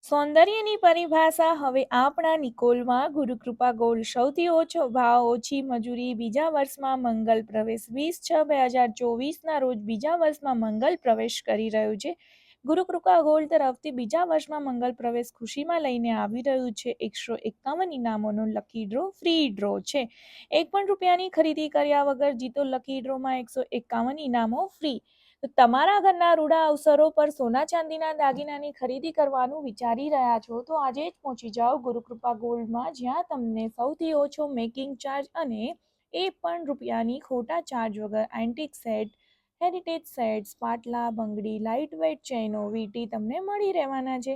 સૌંદર્યની પરિભાષા હવે આપણા નિકોલમાં ગુરુકૃપા ગોલ્ડ સૌથી ઓછો ભાવ, ઓછી મજૂરી, બીજા વર્ષમાં મંગલ પ્રવેશ 20/6/2024ના રોજ બીજા વર્ષમાં મંગલ પ્રવેશ કરી રહ્યું છે. ગુરુકૃપા ગોલ્ડ તરફથી બીજા વર્ષમાં મંગલ પ્રવેશ ખુશીમાં લઈને આવી રહ્યું છે. 151 ઇનામોનો લકી ડ્રો ફ્રી ડ્રો છે. ₹1 ખરીદી કર્યા વગર જીતો લકી ડ્રોમાં 151 ઇનામો ફ્રી. તો તમારા ઘરના રૂડા અવસરો પર સોના ચાંદીના દાગીનાની ખરીદી કરવાનું વિચારી રહ્યા છો તો આજે જ પહોંચી જાઓ ગુરુકૃપા ગોલ્ડમાં, જ્યાં તમને સૌથી ઓછો મેકિંગ ચાર્જ અને એ પણ રૂપિયાની ખોટા ચાર્જ વગર એન્ટિક સેટ, હેરિટેજ સેટ્સ, પાટલા, બંગડી, લાઇટવેઇટ ચેનો, વીટી તમને મળી રહેવાના છે.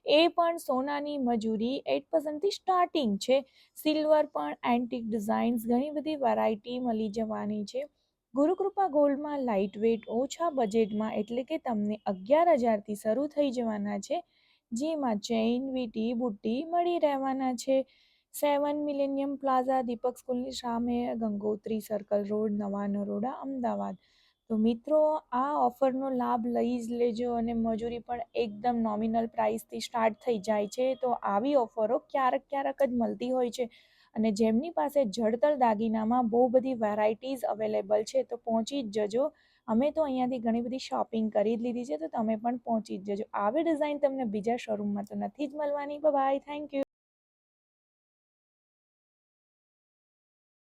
એ પણ સોનાની મજૂરી 8%થી સ્ટાર્ટિંગ છે. સિલ્વર પણ એન્ટિક ડિઝાઇન્સ, ઘણી બધી વેરાયટી મળી જવાની છે. ગુરુકૃપા ગોલ્ડમાં લાઇટ વેઇટ ઓછા બજેટમાં, એટલે કે તમને 11,000થી શરૂ થઈ જવાના છે, જેમાં ચેઇન, વીટી, બુટ્ટી મળી રહેવાના છે. 7 મિલેનિયમ પ્લાઝા, દીપક સ્કૂલની સામે, ગંગોત્રી સર્કલ રોડ, નવા નરોડા, અમદાવાદ. તો મિત્રો, આ ઓફરનો લાભ લઈ જ લેજો અને મજૂરી પણ એકદમ નોમિનલ પ્રાઇસથી સ્ટાર્ટ થઈ જાય છે. તો આવી ઓફરો ક્યારેક ક્યારેક જ મળતી હોય છે અને જેમની પાસે જડતર દાગીનામાં બહુ બધી વેરાયટીઝ અવેલેબલ છે તો પહોંચી જ જજો. અમે તો અહીંયાથી ઘણી બધી શોપિંગ કરી જ લીધી છે, તો તમે પણ પહોંચી જ જજો. આવી ડિઝાઇન તમને બીજા શોરૂમમાં તો નથી જ મળવાની. Bye, thank you.